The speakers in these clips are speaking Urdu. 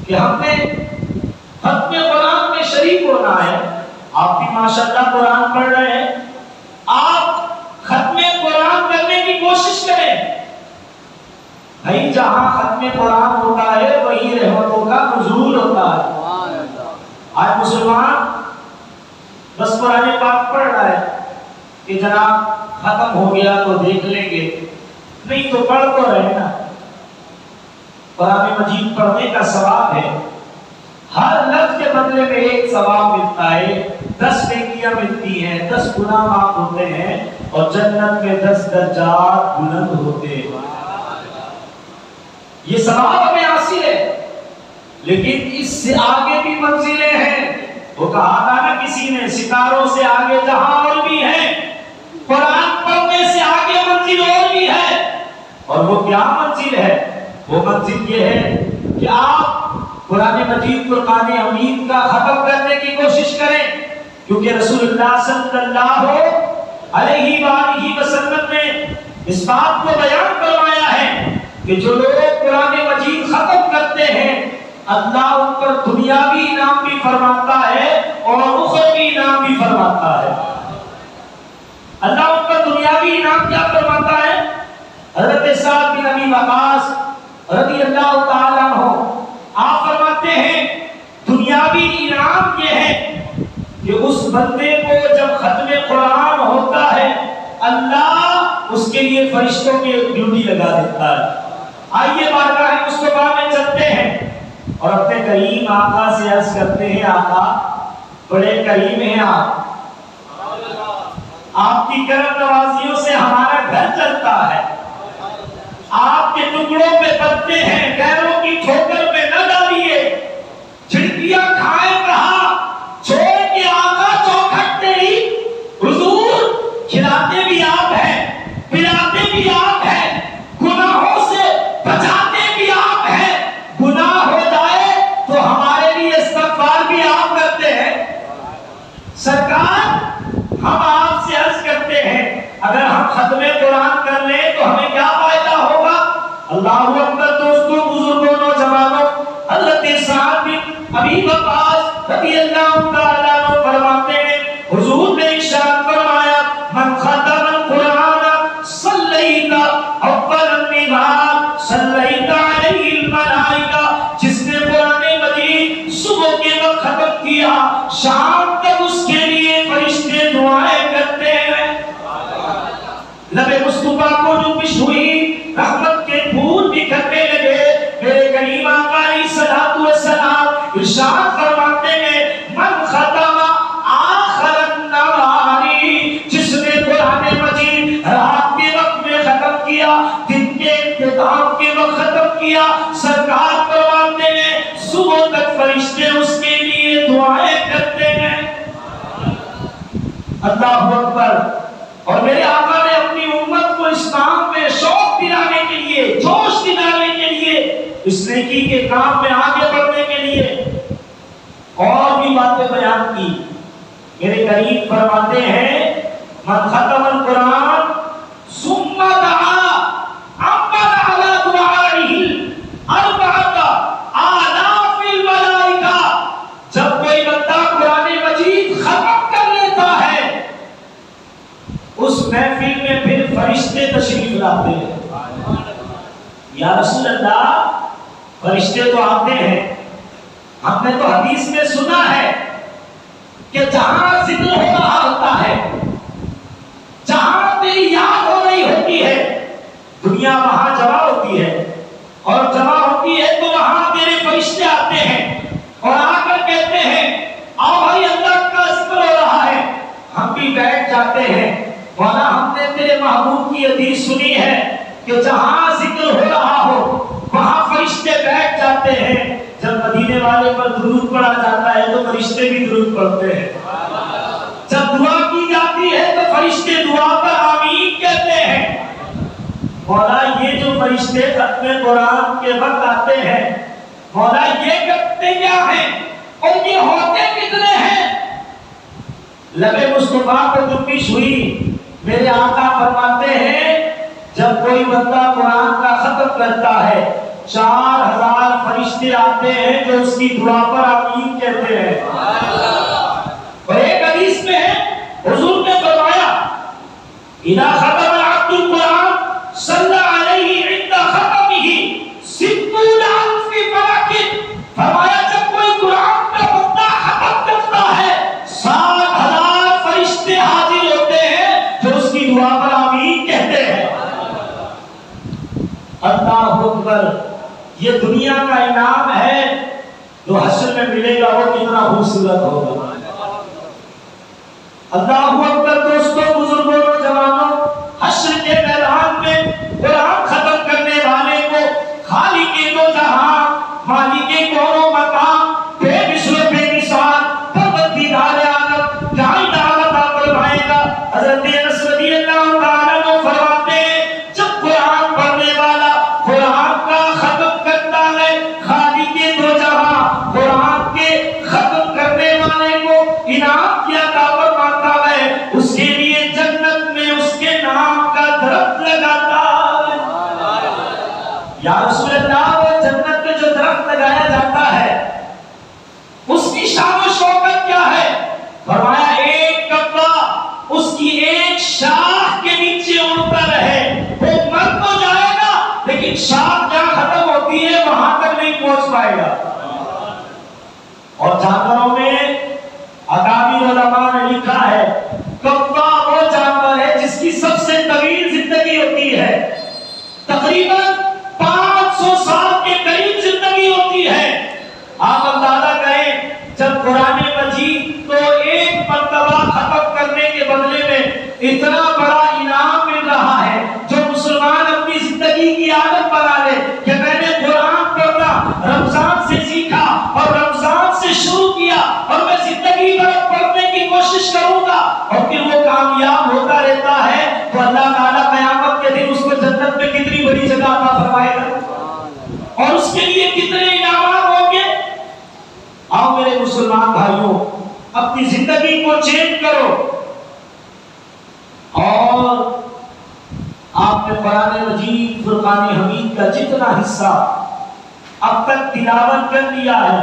کہ ہم نے ختم قرآن میں شریک ہونا ہے. آپ بھی ماشاءاللہ قرآن پڑھ رہے ہیں، آپ ختم قرآن کرنے کی کوشش کریں. بھائی جہاں ختم قرآن ہوتا ہے وہی رحمتوں کا نزول ہوتا ہے. آج مسلمان بس قرآن پاک پڑھ رہا ہے کہ جناب ختم ہو گیا تو دیکھ لیں گے، نہیں تو پڑھ تو رہے نا. قرآن مجید پڑھنے کا ثواب ہے، ہر لفظ کے بدلے میں ایک ثواب ملتا ہے، 10 نیکیاں ملتی ہیں، 10 گناہ معاف ہوتے ہیں اور جنت میں 10 درجات بلند ہوتے ہیں. یہ ثواب ہمیں حاصل ہے، لیکن اس سے آگے بھی منزلیں ہیں. وہ کہا تھا نا کسی نے، ستاروں سے آگے جہاں اور بھی ہے، قرآن پڑھنے سے آگے منزل اور بھی ہے. اور وہ کیا منزل ہے؟ وہ منزل یہ ہے کہ آپ قرآن مجید فرقان حمید کا ختم کرنے کی کوشش کریں، کیونکہ رسول اللہ صلی اللہ علیہ وآلہ وسلم نے اس بات کو بیان فرمایا ہے کہ جو لوگ قرآن مجید ختم کرتے ہیں اللہ ان پر دنیاوی انعام بھی فرماتا ہے اور اخروی انعام بھی فرماتا ہے. اللہ ان پر دنیاوی انعام کیا فرماتا ہے؟ حضرت سعد بن ابی وقاص رضی اللہ تعالیٰ عنہ آپ فرماتے ہیں دنیاوی انعام یہ ہے کہ اس بندے کو جب ختم قرآن ہوتا ہے اللہ اس کے لیے فرشتوں کی ڈیوٹی لگا دیتا ہے. آئیے بارگاہ مصطفیٰ میں چلتے ہیں اور اپنے کریم آقا سے عرض کرتے ہیں، آقا بڑے کریم ہیں آپ کی کرم نوازیوں سے ہمارا گھر چلتا ہے، آپ کے ٹکڑوں پہ پتے ہیں، غیروں کی ٹھوکر پہ نہ ڈالیے، چھڑکیاں کھائے رہا چھوڑ کے آقا چوکھٹ تیری. حضور کھلاتے بھی آپ ہیں، پلاتے بھی آپ ہیں، گناہوں سے بچاتے بھی آپ ہیں، گناہ ہو جائے تو ہمارے لیے استغفار بھی آپ کرتے ہیں. سرکار ہم آپ سے عرض کرتے ہیں اگر ہم ختم قرآن کر لیں تو ہمیں کیا فائدہ ہوگا؟ اللہ اکبر. دوستوں، بزرگوں، نوجوانوں، حضرت سعد بن ابی وقاص رضی اللہ تعالیٰ عنہ فرماتے ہیں حضور نے ارشاد فرمایا من ختم القرآن صلیت اول النہار صلیت علیہ الملائکہ. جس نے قرآن مجید صبح کے وقت ختم کیا شام تک اس کے لیے فرشتے دعائیں کرتے ہیں. لب مصطفیٰ کو جو پش ہوئی رحمت کے پھول بکھرنے لگے. میرے کریم آقا علیہ الصلوۃ والسلام ارشاد فرماتے ہیں من ختم آخر النہار، جس نے قرآن مجید رات کے وقت میں ختم کیا، دن کے اختتام کے وقت ختم کیا، سرکار فرماتے ہیں صبح تک فرشتے اس کے لیے دعائیں کرتے ہیں. اللہ اکبر. اور میرے آقا نے اپنی امت کو اسلام میں شوق دلانے کے لیے، جوش دلانے کے لیے، اس نیکی کے کام میں آگے بڑھنے کے لیے اور بھی باتیں بیان کی. میرے کریم فرماتے ہیں من ختم القرآن ثم دعا عمل على دعائه 4,000 الملائکہ. جب کوئی بندہ قرآن مجید ختم کر لیتا ہے اس محفل میں پھر فرشتے تشریف لاتے ہیں. یا رسول اللہ فرشتے تو آتے ہیں، ہم نے تو حدیث میں سنا ہے کہ جہاں ذکر ہو رہا ہوتا ہے، جہاں تیری یاد ہو رہی ہوتی ہے، دنیا وہاں جمع ہوتی ہے اور جمع ہوتی ہے تو وہاں تیرے فرشتے آتے ہیں اور آ کر کہتے ہیں آؤ بھائی اللہ کا ذکر ہو رہا ہے. ہم بھی بیٹھ جاتے ہیں. مولا ہم نے تیرے محبوب کی حدیث سنی ہے کہ جہاں ذکر ہو رہا ہو وہاں فرشتے بیٹھ جاتے ہیں. جب مدینے والے پر درود پڑھا جاتا ہے تو فرشتے بھی درود پڑھتے ہیں. جب دعا کی جاتی ہے تو فرشتے دعا پر آمین کہتے ہیں. مولا یہ جو فرشتے ختم قرآن کے وقت آتے ہیں مولا یہ کرتے کیا ہیں اور یہ ہوتے کتنے ہیں؟ لب مصطفیٰ کو جنبش ہوئی. میرے آقا فرماتے ہیں جب کوئی بندہ قرآن کا ختم کرتا ہے 4000 فرشتے آتے ہیں جو اس کی دعا پر آمین کہتے ہیں۔ اور ایک حدیث میں ہے حضور نے فرمایا اذا ختم العبد القرآن صلی علیہ عند ختمہ 60,000 ملک، فرمایا جب کوئی قرآن کا بندہ ختم کرتا ہے 60,000 فرشتے حاضر ہوتے ہیں جو اس کی دعا پر آمین کہتے ہیں۔ اللہ اکبر، یہ دنیا کا انعام ہے جو حشر میں ملے گا وہ کتنا خوبصورت ہوگا۔ اللہ اکبر دوستوں، بزرگوں، نوجوانوں، حشر کے میدان میں قرآن ختم کرنے والے کو خالق دو جہاں، مالک کون و مکان، بے مثل و بے مثال، پروردگار عالم جائے دعوت فرمائے گا۔ حضرت انس رضی اللہ تعالیٰ عنہ فرماتے ہیں جب قرآن پڑھنے والا قرآن کا ختم کرتا ہے، خالق دو جہاں قرآن کے ختم کرنے والے کو انعام کیا دعوت مانتا ہے، اس کے لیے جنت میں اس کے نام کا درخت لگاتا ہے۔ یا رسول اللہ، وہ جنت میں جو درخت لگایا جاتا ہے اس کی شان و شوکت کیا ہے؟ فرمایا ایک کپڑا اس کی ایک شاخ کے نیچے اڑتا رہے، وہ مر تو جائے گا لیکن شاخ جہاں ختم ہوتی ہے وہاں تک نہیں پہنچ پائے گا۔ اور جانوروں میں اکابر علماء نے لکھا ہے کوا وہ جانور ہے جس کی سب سے طویل زندگی ہوتی ہے، تقریباً 500 سال کے قریب زندگی ہوتی ہے۔ آپ اندازہ کریں جب قرآن مجید تو ایک مرتبہ ختم کرنے کے بدلے میں اتنا بڑا انعام مل رہا ہے، جو مسلمان اپنی زندگی کی عادت بنا لے کہ میں نے قرآن پڑھنا رمضان سے سیکھا اور رمضان سے شروع کیا اور میں زندگی بھر پڑھنے کی کوشش کروں گا، اور پھر وہ کامیاب ہوتا رہتا ہے تو اللہ تعالیٰ قیامت کے دن اس کو جنت میں کتنی بڑی جگہ عطا فرمائے گا اور اس کے لیے کتنے انعامات ہوں گے۔ آؤ میرے مسلمان بھائیوں، اپنی زندگی کو چینج کرو اور آپ نے قرآن مجید فرقان حمید کا جتنا حصہ اب تک تلاوت کر لیا ہے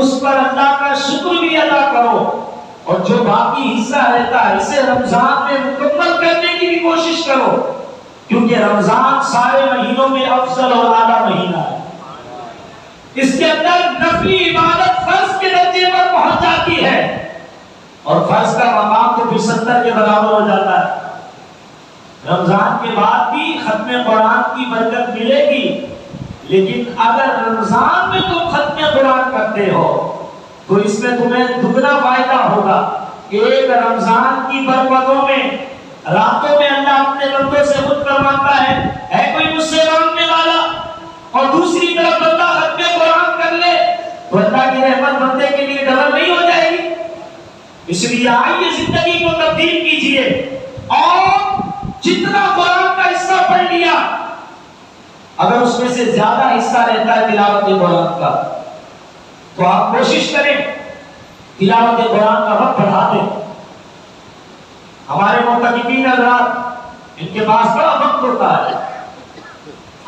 اس پر اللہ کا شکر بھی ادا کرو، اور جو باقی حصہ رہتا ہے اسے رمضان میں مکمل کرنے کی بھی کوشش کرو، کیونکہ رمضان سارے مہینوں میں افضل اور اعلیٰ مہینہ ہے۔ اس کے اندر نفلی عبادت فرض کے درجے پر پہنچ جاتی ہے اور فرض کا مقام تو 75 کے برابر ہو جاتا ہے۔ رمضان کے بعد بھی ختم قرآن کی برکت ملے گی، لیکن اگر رمضان میں تم ختم قرآن کرتے ہو تو اس میں تمہیں دگنا فائدہ ہوگا۔ ایک رمضان کی برکتوں میں راتوں میں اللہ اپنے بندوں سے خود فرماتا ہے کوئی مجھ سے مانگنے والا، اور دوسری طرف بندہ ختم قرآن کر لے تو اللہ کی رحمت بندے کے لیے ڈبل نہیں ہو جائے گی۔ اس لیے آئیے زندگی کو تبدیل کیجئے اور جتنا قرآن کا حصہ پڑھ لیا اگر اس میں سے زیادہ حصہ رہتا ہے تلاوت قرآن کا تو آپ کوشش کریں تلاوت قرآن کا وقت بڑھا دیں۔ ہمارے معتکفین حضرات ان کے پاس بڑا وقت ہوتا ہے،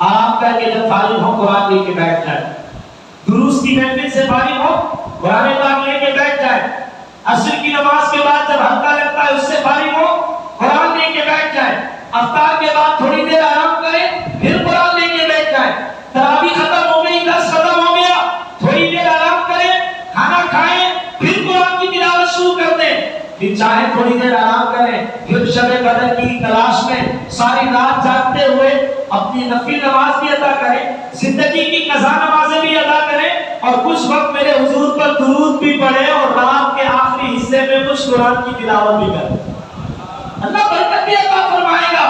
آپ کر کے جب فارغ ہو قرآن لے کے بیٹھ جائیں، دروس کی محفل سے فارغ ہو قرآن پاک لے کے بیٹھ جائیں، عصر کی نماز کے بعد جب ہلکا لگتا ہے اس سے فارغ ہو قرآن لے کے بیٹھ جائیں، افطار کے بعد تھوڑی دیر آرام کریں پھر قرآن لے کے بیٹھ جائیں، تراویح ختم ہو گئی، درس ختم ہو گیا، تھوڑی دیر آرام کریں، کھانا کھائیں، پھر قرآن کی تلاوت شروع کر دیں، پھر چاہے تھوڑی دیر آرام کریں، پھر شب قدر کی تلاش میں ساری رات جاگتے ہوئے اپنی نفل نماز بھی ادا کریں، زندگی کی قضا نمازیں بھی ادا کریں، اور کچھ وقت میرے حضور پر درود بھی پڑھیں اور رات کے آخری حصے میں کچھ قرآن کی تلاوت بھی کریں، اللہ برکت بھی عطا فرمائے گا۔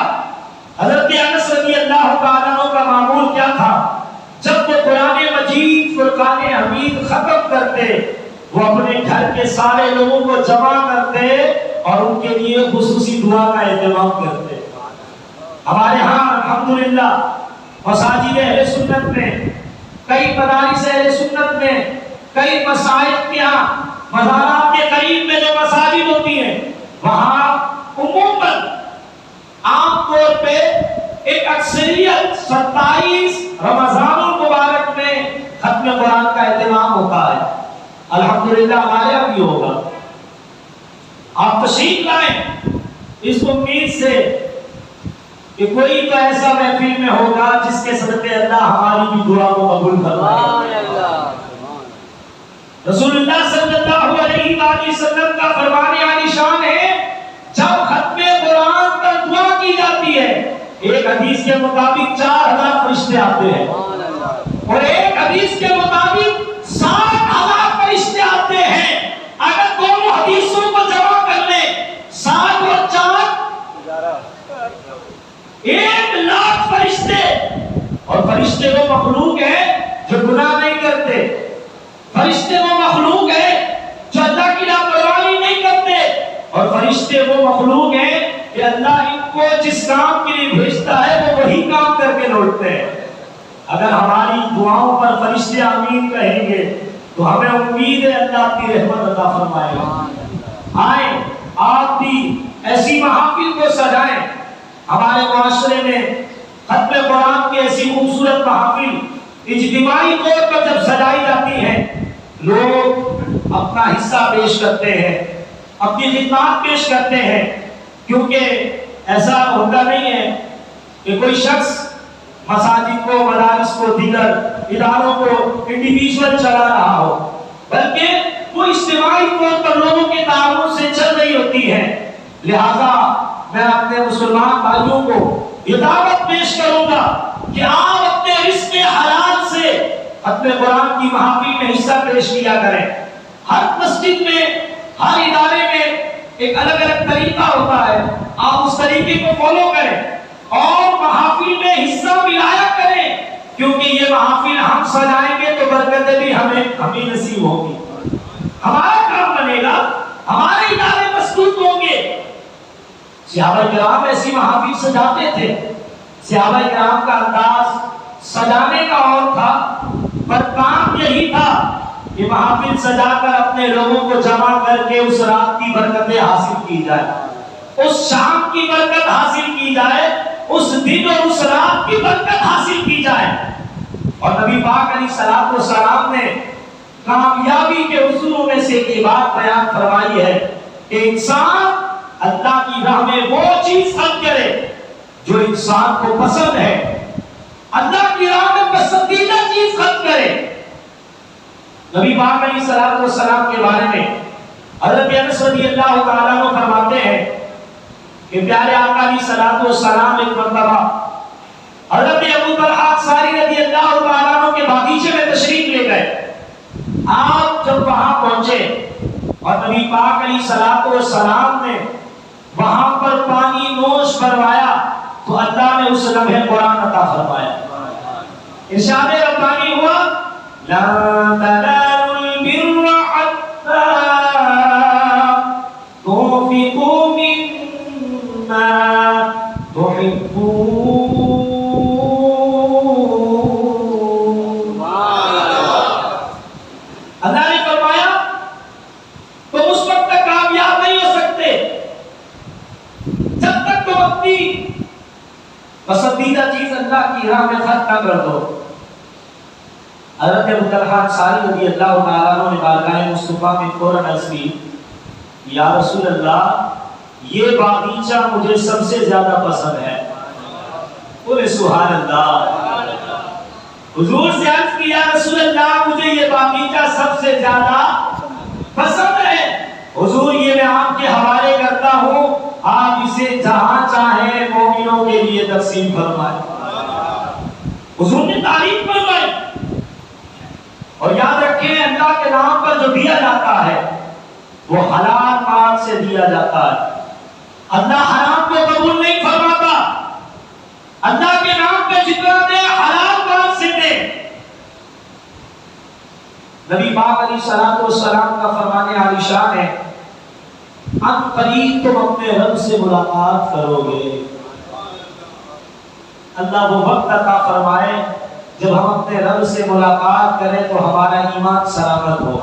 حضرت انس رضی اللہ تعالیٰ عنہ کا معمول کیا تھا؟ جب وہ قرآن مجید فرقان حمید ختم کرتے وہ اپنے گھر کے سارے لوگوں کو جمع کرتے اور ان کے لیے خصوصی دعا کا اہتمام کرتے۔ ہمارے ہاں الحمدللہ مساجد اہل سنت میں، کئی مدارس اہل سنت میں، کئی مساجد کے ہاں مزارات کے قریب میں جو مساجد ہوتی ہیں وہاں عموماً عام طور پہ ایک اکثر اکثریت 27 رمضان المبارک میں ختم قرآن کا اہتمام ہوتا ہے. الحمدللہ ہمارے یہاں بھی ہوگا. آپ تشریف لائیں اس امید سے کہ کوئی تو ایسا محفل میں ہوگا جس کے صدقے اللہ ہماری بھی دعا کو قبول فرمائے. رسول اللہ صلی اللہ علیہ وآلہ وسلم کا فرمان عالی شان ہے جب ختم قرآن کا دعا کی جاتی ہے ایک حدیث کے مطابق 4000 فرشتے آتے ہیں اور ایک حدیث کے مطابق 60,000 فرشتے آتے ہیں. اگر دونوں حدیثوں کو جمع کر لیں 60 اور 4 1,00,000 فرشتے. اور فرشتے وہ مخلوق ہیں جو گناہ نہیں کرتے. فرشتے وہ مخلوق ہیں جو اللہ کی لاپرواہی نہیں کرتے. اور فرشتے وہ مخلوق ہیں کہ اللہ ان کو جس کام کے لیے بھیجتا ہے وہ وہی کام کر کے لوٹتے ہیں. اگر ہماری دعاؤں پر فرشتے آمین کہیں گے تو ہمیں امید ہے اللہ کی رحمت عطا فرمائے گا. آئیں آپ بھی ایسی محافل کو سجائیں. ہمارے معاشرے میں ختم قرآن کی ایسی خوبصورت محافل اجتماعی طور پر جب سجائی جاتی ہے لوگ اپنا حصہ پیش کرتے ہیں, اپنی خدمات پیش کرتے ہیں. کیونکہ ایسا ہوتا نہیں ہے کہ کوئی شخص مساجد کو, مدارس کو, دیگر اداروں کو انڈیویجول چلا رہا ہو, بلکہ وہ اجتماعی طور پر لوگوں کے تعاون سے چل رہی ہوتی ہے. لہذا میں اپنے مسلمان بھائیوں کو یہ دعوت پیش کروں گا کہ آپ اپنے رزق حلال سے ختم قرآن کی محافل میں حصہ پیش کیا کریں. ہر مسجد میں, ہر ادارے میں ایک الگ الگ طریقہ ہوتا ہے. آپ اس طریقے کو فالو کریں اور محافل میں حصہ ملایا کریں, کیونکہ یہ محافل ہم سجائیں گے تو برکتیں بھی ہمیں نصیب ہوگی. ہمارا کام بنے گا, ہمارے ادارے مضبوط ہوں گے. صحابہ کرام ایسی محافل سجاتے تھے. صحابہ کرام کا انداز سجانے کا اور تھا, پر کام یہی تھا کہ محافل سجا کر اپنے لوگوں کو جمع کر کے اس رات کی برکتیں حاصل کی جائے, اس شام کی برکت حاصل کی جائے, اس دن اور اس رات کی برکت حاصل کی جائے. اور نبی پاک علیہ الصلوۃ والسلام نے کامیابی کے اصولوں میں سے ایک بات بیان فرمائی ہے کہ انسان اللہ کی راہ میں وہ چیز خرچ کرے جو انسان کو پسند ہے. اللہ کی راہ میں پسندیدہ چیز خرچ کرے. نبی پاک علیہ الصلوۃ والسلام کے بارے میں حضرت انس رضی اللہ تعالیٰ عنہ فرماتے ہیں کہ پیارے آقا علیہ الصلوۃ والسلام ایک مرتبہ حضرت ابو طلحہ انصاری رضی اللہ تعالیٰ عنہ کے باغیچے میں تشریف لے گئے. آپ جب وہاں پہنچے اور نبی پاک علیہ الصلوۃ والسلام نے وہاں پر پانی نوش فرمایا تو اللہ نے اس لمحے قرآن عطا فرمایا. ارشاد ربانی ہوا لَن تَنَالُوا الْبِرَّ حَتَّى تُنْفِقُوا مِمَّا تُحِبُّونَ. اللہ نے فرمایا تم اس وقت تک کامیاب نہیں ہو سکتے جب تک تم اپنی پسندیدہ چیز اللہ کی راہ میں خرچ نہ کر دو. حضرت ابو طلحہ انصاری رضی اللہ تعالیٰ عنہ نے بارگاہ مصطفیٰ میں فوراً عرض کی یا رسول اللہ یہ باغیچہ مجھے سب سے زیادہ پسند ہے. بولے سبحان اللہ. حضور سے عرض کی یا رسول اللہ مجھے یہ باغیچہ سب سے زیادہ پسند ہے. حضور یہ میں آپ کے حوالے کرتا ہوں, آپ اسے جہاں چاہیں مومنوں کے لیے تقسیم فرمائیں. حضور نے تعریف فرمائی. اور یاد رکھیں اللہ کے نام پر جو دیا جاتا ہے وہ حلال مال سے دیا جاتا ہے. اللہ حرام کو قبول نہیں فرماتا. اللہ کے نام پہ جتنا دے حلال مال سے دے. نبی پاک علیہ الصلوۃ والسلام کا فرمان عالی شان ہے ان قریب تم اپنے رب سے ملاقات کرو گے. اللہ وہ وقت عطا فرمائے جب ہم اپنے رب سے ملاقات کریں تو ہمارا ایمان سلامت ہو,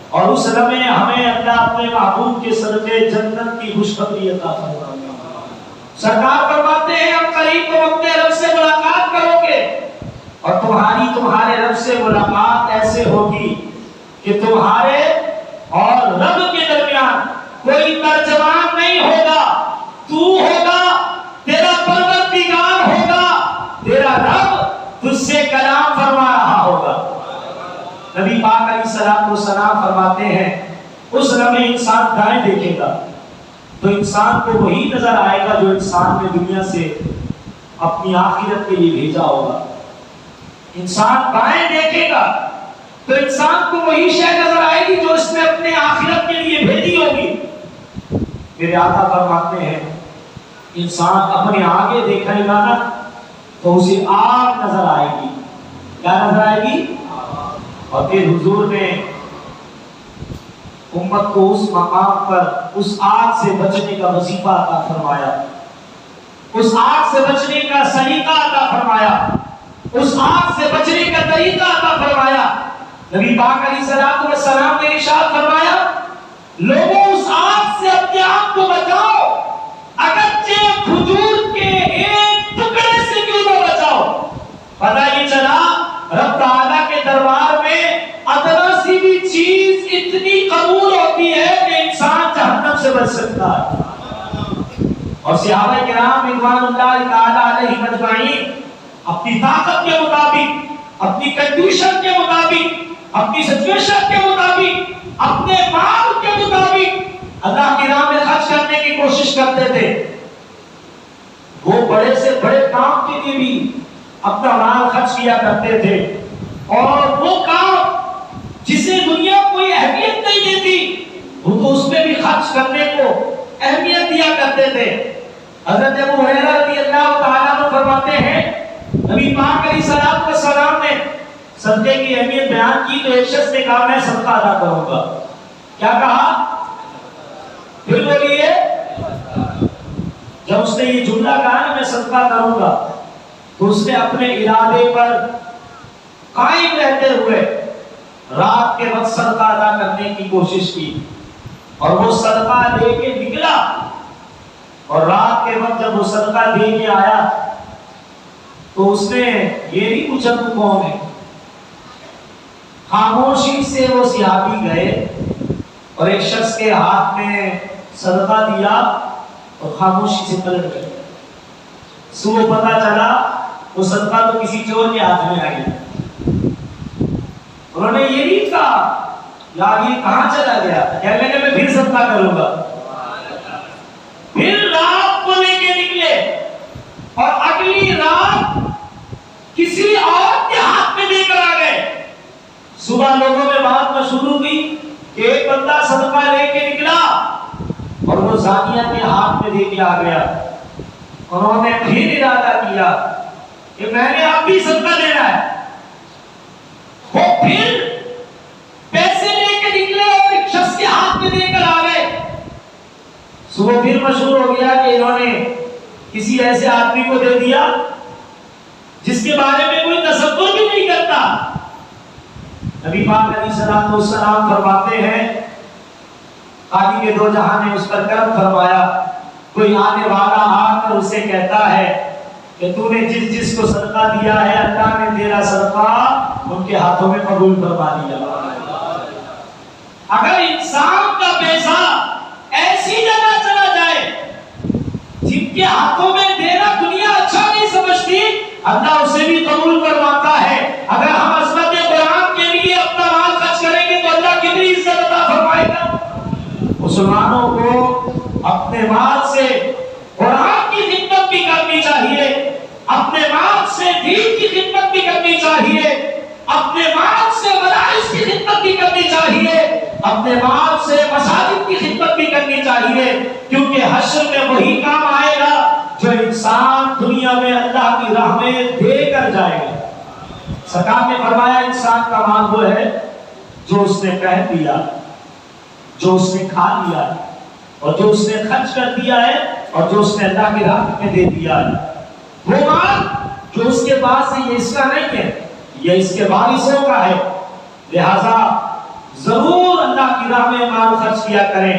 اور اس لمحے ہمیں اللہ اپنے محبوب کے صدقے جنت کی خوشخبری عطا فرمائے. سرکار فرماتے ہیں ہم قریب تم اپنے رب سے ملاقات کرو گے اور تمہارے رب سے ملاقات ایسے ہوگی کہ تمہارے اور رب کے درمیان کوئی ترجمان نہیں ہوگا، تو ہوگا، تیرا پروردگار ہوگا، تیرا رب تجھ سے کلام فرما رہا ہوگا۔ نبی پاک علیہ السلام فرماتے ہیں اس لمحے انسان دائیں دیکھے گا تو انسان کو وہی نظر آئے گا جو انسان نے دنیا سے اپنی آخرت کے لیے بھیجا ہوگا۔ انسان بائیں دیکھے گا تو انسان کو وہی شے نظر آئے گی جو اس نے اپنے آخرت کے لیے بھیجی ہوگی۔ میرے آقا فرماتے ہیں انسان اپنے آگے دیکھے گا نا تو اسے آگ نظر آئے گی۔ کیا نظر آئے گی؟ اور پھر حضور نے امت کو اس مقام پر اس آگ سے بچنے کا وظیفہ عطا فرمایا، اس آگ سے بچنے کا سلیقہ عطا فرمایا، اس آگ سے بچنے کا طریقہ عطا فرمایا۔ نبی پاک علیہ السلام نے ارشاد فرمایا لوگوں اس آگ سے اپنے آپ کو بچاؤ، اگرچہ کھجور کے ایک ٹکڑے سے کیوں نہ بچاؤ۔ پتہ یہ چلا رب تعالیٰ کے دربار میں ادنا سی بھی چیز اتنی قبول ہوتی ہے کہ انسان جہنم سے بچ سکتا ہے۔ اور صحابہ کرام رضوان اللہ تعالیٰ علیہم اجمعین اپنی طاقت کے مطابق، اپنی کنڈیشن کے مطابق، اپنی سچویشن کے مطابق، اپنے مال کے مطابق اللہ کی راہ میں خرچ کرنے کی کوشش کرتے تھے۔ وہ بڑے سے بڑے کام کے لیے بھی اپنا مال خرچ کیا کرتے تھے، اور وہ کام جسے دنیا کوئی اہمیت نہیں دیتی وہ تو اس میں بھی خرچ کرنے کو اہمیت دیا کرتے تھے۔ حضرت ابو ہریرہ رضی اللہ تعالیٰ عنہ فرماتے ہیں نبی پاک علیہ السلام نے صدقے کی اہمیت بیان کی تو ایک شخص نے کہا میں صدقہ ادا کروں گا۔ کیا کہا؟ پھر بولیے۔ جب اس نے یہ جملہ کہا نا میں صدقہ کروں گا تو اس نے اپنے ارادے پر قائم رہتے ہوئے رات کے وقت صدقہ ادا کرنے کی کوشش کی، اور وہ صدقہ دے کے نکلا، اور رات کے وقت جب وہ صدقہ دے کے آیا تو اس نے یہ نہیں پوچھا تو کون ہے، خاموشی سے وہ صحابی گئے اور ایک شخص کے ہاتھ میں صدقہ دیا اور خاموشی سے پلٹ گئے۔ صبح پتہ چلا وہ صدقہ تو کسی چور کے ہاتھ میں آ گیا۔ انہوں نے یہ نہیں کہا یار یہ کہاں چلا گیا، کہنے لگے میں پھر صدقہ کروں گا۔ پھر رات کو لے کے نکلے اور اگلی رات کسی اور کے ہاتھ میں دے کر آ گئے۔ صبح لوگوں میں بات مشہور ہوئی کہ ایک بندہ صدقہ لے کے نکلا اور وہ زانیہ کے ہاتھ میں دے کے آ گیا۔ انہوں نے پھر ارادہ کیا کہ میں نے اب بھی صدقہ دینا ہے۔ وہ پھر پیسے لے کے نکلے اور ایک شخص کے ہاتھ میں دے کر آ گئے۔ صبح پھر مشہور ہو گیا کہ انہوں نے کسی ایسے آدمی کو دے دیا جس کے بارے میں کوئی تصور بھی نہیں کرتا۔ نبی پاک علیہ السلام فرماتے ہیں خالق کے دو جہاں نے اس پر کرم فرمایا، کوئی آنے والا آ کر اسے کہتا ہے کہ تو نے جس کو صدقہ دیا ہے اللہ نے تیرا صدقہ ان کے ہاتھوں میں قبول فرما دیا۔ اگر انسان کا پیسہ ایسی جگہ چلا جائے جن کے ہاتھوں میں دینا دنیا اچھا نہیں سمجھتی، اللہ اسے بھی قبول فرماتا ہے۔ اگر ہم عظمت قرآن کے لیے اپنا مال خرچ کریں گے تو اللہ کتنی عزت عطا فرمائے گا۔ مسلمانوں کو اپنے مال سے قرآن کی خدمت بھی کرنی چاہیے، اپنے مال سے دین کی خدمت بھی کرنی چاہیے، اپنے مال سے مدارس کی خدمت بھی کرنی چاہیے، اپنے مال سے مساجد کی خدمت بھی کرنی چاہیے، کیونکہ حشر میں وہی کام آئے گا جو انسان دنیا میں اللہ کی راہ میں دے کر جائے گا۔ سرکار نے فرمایا انسان کا مال وہ ہے جو اس نے پہن لیا، جو اس نے کھا لیا، اور جو اس نے خرچ کر دیا ہے، اور جو اس نے اللہ کی راہ میں دے دیا ہے۔ وہ مال جو اس کے پاس ہے یہ اس کا نہیں ہے، یہ اس کے وارثوں کا ہے۔ لہذا ضرور اللہ کی راہ میں مال خرچ کیا کریں۔